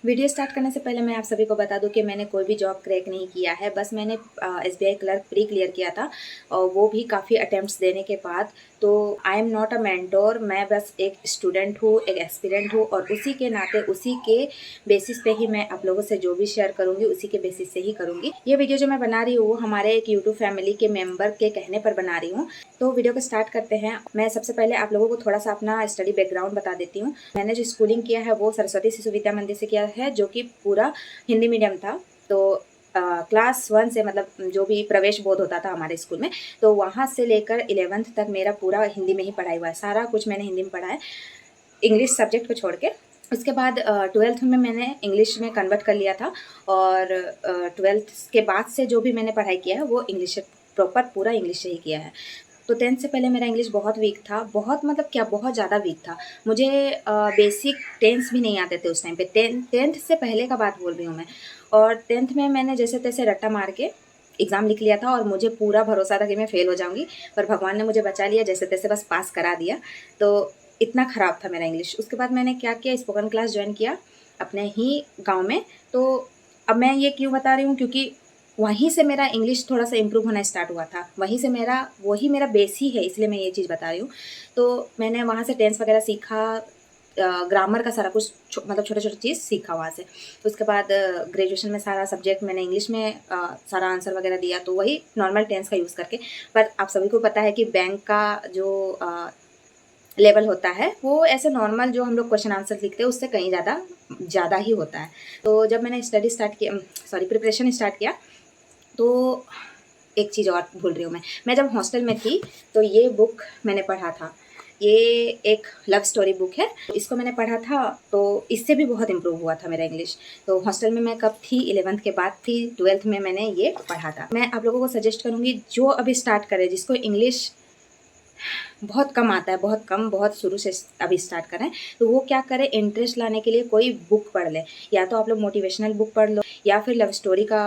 Video start करने से पहले मैं आप सभी को बता दूं कि मैंने कोई भी जॉब क्रैक नहीं किया है। बस मैंने एसबीआई क्लर्क प्री क्लियर किया था और वो भी काफ़ी अटेम्प्ट्स देने के बाद। तो I am not a mentor, मैं बस एक स्टूडेंट हूँ, एक एस्पिरेंट हूँ और उसी के नाते उसी के बेसिस पे ही मैं आप लोगों से जो भी शेयर करूँगी उसी के बेसिस से ही करूँगी। ये वीडियो जो मैं बना रही हूँ हमारे एक यूट्यूब फैमिली के मेम्बर के कहने पर बना रही हूँ। तो वीडियो को स्टार्ट करते हैं। मैं सबसे पहले आप लोगों को थोड़ा सा अपना स्टडी बैकग्राउंड बता देती हूँ। मैंने जो स्कूलिंग किया है वो सरस्वती शिशु विद्या मंदिर से किया है, जो कि पूरा हिंदी मीडियम था। तो क्लास 1 से मतलब जो भी प्रवेश बोध होता था हमारे स्कूल में, तो वहाँ से लेकर 11th तक मेरा पूरा हिंदी में ही पढ़ाई हुआ है। सारा कुछ मैंने हिंदी में पढ़ा है, इंग्लिश सब्जेक्ट को छोड़ के। उसके बाद 12th में मैंने इंग्लिश में कन्वर्ट कर लिया था और 12th के बाद से जो भी मैंने पढ़ाई किया है वो इंग्लिश प्रॉपर पूरा इंग्लिश से ही किया है। तो 10th से पहले मेरा इंग्लिश बहुत वीक था, बहुत मतलब क्या बहुत ज़्यादा वीक था। मुझे बेसिक टेंस भी नहीं आते थे उस टाइम पे। 10th से पहले का बात बोल रही हूँ मैं। और 10th में मैंने जैसे तैसे रट्टा मार के एग्ज़ाम लिख लिया था और मुझे पूरा भरोसा था कि मैं फ़ेल हो जाऊँगी, पर भगवान ने मुझे बचा लिया, जैसे तैसे बस पास करा दिया। तो इतना ख़राब था मेरा इंग्लिश। उसके बाद मैंने क्या किया, स्पोकन क्लास ज्वाइन किया अपने ही गाँव में। तो अब मैं ये क्यों बता रही हूँ, क्योंकि वहीं से मेरा इंग्लिश थोड़ा सा इम्प्रूव होना स्टार्ट हुआ था। वहीं से वही मेरा बेस ही है, इसलिए मैं ये चीज़ बता रही हूँ। तो मैंने वहाँ से टेंस वगैरह सीखा, ग्रामर का सारा कुछ मतलब छोटे-छोटे चीज़ सीखा वहाँ से। उसके बाद ग्रेजुएशन में सारा सब्जेक्ट मैंने इंग्लिश में सारा आंसर वगैरह दिया, तो वही नॉर्मल टेंस का यूज़ करके। पर आप सभी को पता है कि बैंक का जो लेवल होता है वो ऐसे नॉर्मल जो हम लोग क्वेश्चन आंसर लिखते हैं उससे कहीं ज़्यादा ही होता है। तो जब मैंने प्रिपरेशन स्टार्ट किया, तो एक चीज़ और भूल रही हूँ मैं जब हॉस्टल में थी तो ये बुक मैंने पढ़ा था। ये एक लव स्टोरी बुक है, इसको मैंने पढ़ा था तो इससे भी बहुत इम्प्रूव हुआ था मेरा इंग्लिश। तो हॉस्टल में मैं कब थी, 11th के बाद थी। 12th में मैंने ये पढ़ा था। मैं आप लोगों को सजेस्ट करूँगी जो अभी स्टार्ट करे, जिसको इंग्लिश बहुत कम आता है, बहुत कम, बहुत शुरू से अभी स्टार्ट कर रहे हैं, तो वो क्या करें, इंटरेस्ट लाने के लिए कोई बुक पढ़ लें। या तो आप लोग मोटिवेशनल बुक पढ़ लो या फिर लव स्टोरी का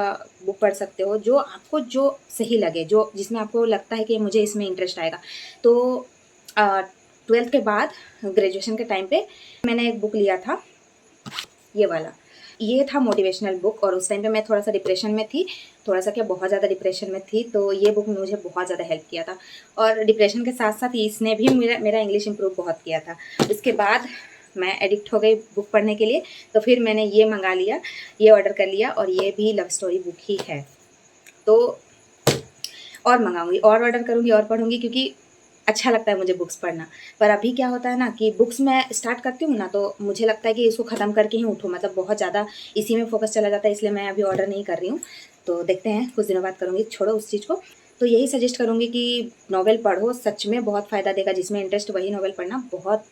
बुक पढ़ सकते हो, जो आपको जो सही लगे, जो जिसमें आपको लगता है कि मुझे इसमें इंटरेस्ट आएगा। तो 12th के बाद ग्रेजुएशन के टाइम पे मैंने एक बुक लिया था, ये वाला। ये था मोटिवेशनल बुक और उस टाइम पे मैं थोड़ा सा डिप्रेशन में थी, थोड़ा सा क्या बहुत ज़्यादा डिप्रेशन में थी, तो ये बुक ने मुझे बहुत ज़्यादा हेल्प किया था। और डिप्रेशन के साथ-साथ इसने भी मेरा इंग्लिश इम्प्रूव बहुत किया था। उसके बाद मैं एडिक्ट हो गई बुक पढ़ने के लिए, तो फिर मैंने ये मँगा लिया, ये ऑर्डर कर लिया और ये भी लव स्टोरी बुक ही है। तो और मँगाऊँगी और ऑर्डर करूँगी और पढ़ूँगी, क्योंकि अच्छा लगता है मुझे बुक्स पढ़ना। पर अभी क्या होता है ना कि बुक्स मैं स्टार्ट करती हूँ ना, तो मुझे लगता है कि इसको ख़त्म करके ही उठूँ, मतलब बहुत ज़्यादा इसी में फ़ोकस चला जाता है, इसलिए मैं अभी ऑर्डर नहीं कर रही हूँ। तो देखते हैं, कुछ दिनों बाद करूँगी, छोड़ो उस चीज़ को। तो यही सजेस्ट करूँगी कि नॉवेल पढ़ो, सच में बहुत फ़ायदा देगा। जिसमें इंटरेस्ट वही नॉवेल पढ़ना, बहुत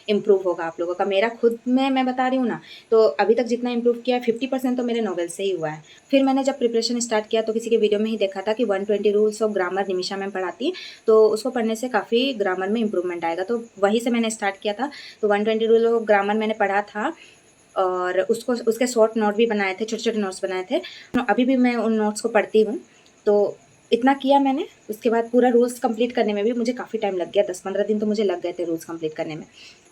इम्प्रूव होगा आप लोगों का। मेरा खुद में मैं बता रही हूँ ना, तो अभी तक जितना इम्प्रूव किया है 50% तो मेरे नॉवेल से ही हुआ है। फिर मैंने जब प्रिपरेशन स्टार्ट किया तो किसी के वीडियो में ही देखा था कि 120 rules of grammar Nimisha ma'am पढ़ाती हैं, तो उसको पढ़ने से काफ़ी ग्रामर में इम्प्रूवमेंट आएगा। तो वहीं से मैंने स्टार्ट किया था। तो 120 रूल ऑफ ग्रामर मैंने पढ़ा था और उसके शॉर्ट नोट भी बनाए थे, छोटे-छोटे नोट्स बनाए थे। अभी भी मैं उन नोट्स को पढ़ती हूँ। तो इतना किया मैंने। उसके बाद पूरा रूल्स कंप्लीट करने में भी मुझे काफ़ी टाइम लग गया, 10-15 दिन तो मुझे लग गए थे रूल्स कंप्लीट करने में।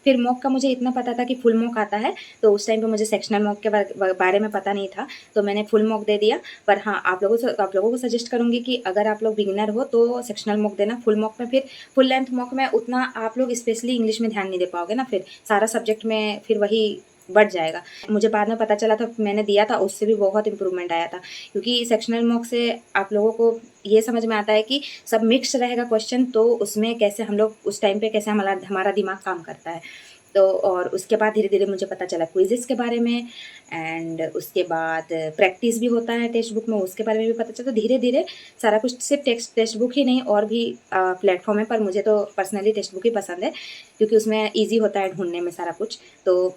फिर मॉक का मुझे इतना पता था कि फुल मॉक आता है, तो उस टाइम पे मुझे सेक्शनल मॉक के बारे में पता नहीं था, तो मैंने फुल मॉक दे दिया। पर हाँ, आप लोगों को सजेस्ट करूँगी कि अगर आप लोग बिगिनर हो तो सेक्शनल मॉक देना। फुल मॉक में फिर फुल लेंथ मॉक में उतना आप लोग स्पेशली इंग्लिश में ध्यान नहीं दे पाओगे ना, फिर सारा सब्जेक्ट में फिर वही बढ़ जाएगा। मुझे बाद में पता चला था, मैंने दिया था, उससे भी बहुत इम्प्रूवमेंट आया था, क्योंकि सेक्शनल मॉक से आप लोगों को ये समझ में आता है कि सब मिक्स रहेगा क्वेश्चन, तो उसमें कैसे हम लोग उस टाइम पे कैसे हमारा दिमाग काम करता है। तो और उसके बाद धीरे-धीरे मुझे पता चला क्विज़ेस के बारे में, एंड उसके बाद प्रैक्टिस भी होता है टेक्स्ट बुक में, उसके बारे में भी पता चला। तो धीरे-धीरे सारा कुछ, सिर्फ टेक्स्ट बुक ही नहीं और भी प्लेटफ़ॉर्म है, पर मुझे तो पर्सनली टेक्स्ट बुक ही पसंद है, क्योंकि उसमें ईज़ी होता है ढूँढने में सारा कुछ। तो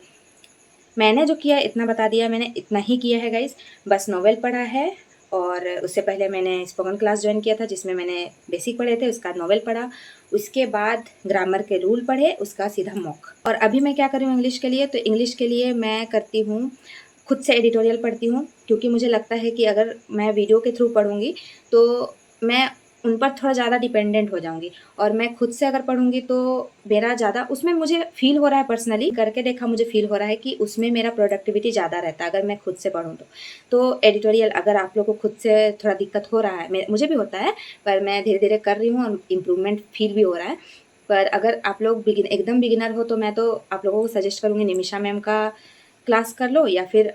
मैंने जो किया इतना बता दिया, मैंने इतना ही किया है गाइज़। बस नॉवेल पढ़ा है और उससे पहले मैंने स्पोकन क्लास जॉइन किया था जिसमें मैंने बेसिक पढ़े थे, उसका नॉवेल पढ़ा, उसके बाद ग्रामर के रूल पढ़े, उसका सीधा मॉक। और अभी मैं क्या कर रही हूँ इंग्लिश के लिए, तो इंग्लिश के लिए मैं करती हूँ, खुद से एडिटोरियल पढ़ती हूँ, क्योंकि मुझे लगता है कि अगर मैं वीडियो के थ्रू पढ़ूँगी तो मैं उन पर थोड़ा ज़्यादा डिपेंडेंट हो जाऊँगी। और मैं खुद से अगर पढ़ूँगी तो मेरा ज़्यादा उसमें मुझे फ़ील हो रहा है, पर्सनली करके देखा, मुझे फ़ील हो रहा है कि उसमें मेरा प्रोडक्टिविटी ज़्यादा रहता है अगर मैं खुद से पढ़ूँ तो। तो एडिटोरियल अगर आप लोग को खुद से थोड़ा दिक्कत हो रहा है, मुझे भी होता है, पर मैं धीरे-धीरे कर रही हूँ और इम्प्रूवमेंट फ़ील भी हो रहा है। पर अगर आप लोग एकदम बिगिनर हो तो मैं तो आप लोगों को सजेस्ट करूँगी निमिषा मैम का क्लास कर लो, या फिर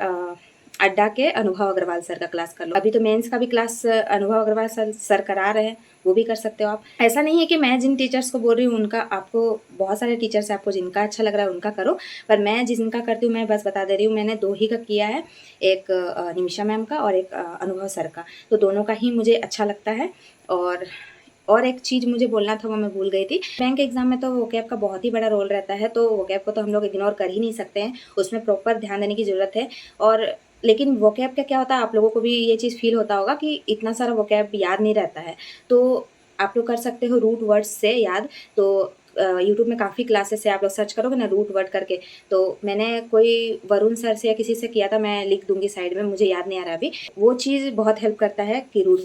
अड्डा के अनुभव अग्रवाल सर का क्लास कर लो। अभी तो मेंस का भी क्लास अनुभव अग्रवाल सर करा रहे हैं, वो भी कर सकते हो आप। ऐसा नहीं है कि मैं जिन टीचर्स को बोल रही हूँ उनका, आपको बहुत सारे टीचर्स हैं, आपको जिनका अच्छा लग रहा है उनका करो, पर मैं जिनका करती हूँ मैं बस बता दे रही हूँ। मैंने 2 ही का किया है, एक निमिषा मैम का और एक अनुभव सर का, तो दोनों का ही मुझे अच्छा लगता है। और एक चीज़ मुझे बोलना था, वो मैं भूल गई थी। बैंक एग्ज़ाम में तो वोकैब का बहुत ही बड़ा रोल रहता है, तो वोकैब को तो हम लोग इग्नोर कर ही नहीं सकते हैं, उसमें प्रॉपर ध्यान देने की ज़रूरत है। और लेकिन वोकैब का क्या होता है, आप लोगों को भी ये चीज़ फ़ील होता होगा कि इतना सारा वोकैब याद नहीं रहता है, तो आप लोग कर सकते हो रूट वर्ड्स से याद। तो यूट्यूब में काफ़ी क्लासेस है, आप लोग सर्च करोगे ना रूट वर्ड करके, तो मैंने कोई वरुण सर से या किसी से किया था, मैं लिख दूँगी साइड में, मुझे याद नहीं आ रहा अभी। वो चीज़ बहुत हेल्प करता है कि रूट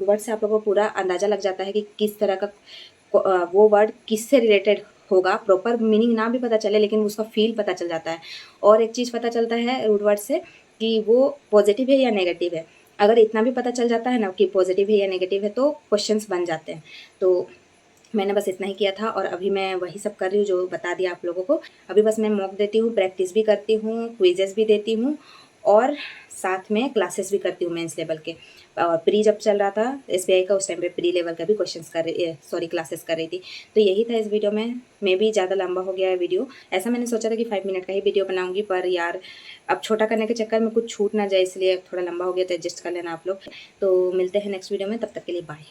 वर्ड से आप लोगों को पूरा अंदाज़ा लग जाता है कि किस तरह का वो वर्ड किससे रिलेटेड होगा। प्रॉपर मीनिंग ना भी पता चले लेकिन उसका फ़ील पता चल जाता है। और एक चीज़ पता चलता है रूट वर्ड से कि वो पॉज़िटिव है या नेगेटिव है। अगर इतना भी पता चल जाता है ना कि पॉज़िटिव है या नेगेटिव है, तो क्वेश्चंस बन जाते हैं। तो मैंने बस इतना ही किया था और अभी मैं वही सब कर रही हूँ जो बता दिया आप लोगों को। अभी बस मैं मॉक देती हूँ, प्रैक्टिस भी करती हूँ, क्विज़ेस भी देती हूँ और साथ में क्लासेस भी करती हूँ मेंस लेवल के। और प्री जब चल रहा था एसबीआई का, उस टाइम पे प्री लेवल का भी क्लासेस कर रही थी। तो यही था इस वीडियो में। मे बी ज़्यादा लंबा हो गया है वीडियो। ऐसा मैंने सोचा था कि 5 मिनट का ही वीडियो बनाऊँगी, पर यार अब छोटा करने के चक्कर में कुछ छूट ना जाए, इसलिए थोड़ा लंबा हो गया, तो एडजस्ट कर लेना आप लोग। तो मिलते हैं नेक्स्ट वीडियो में, तब तक के लिए बाय।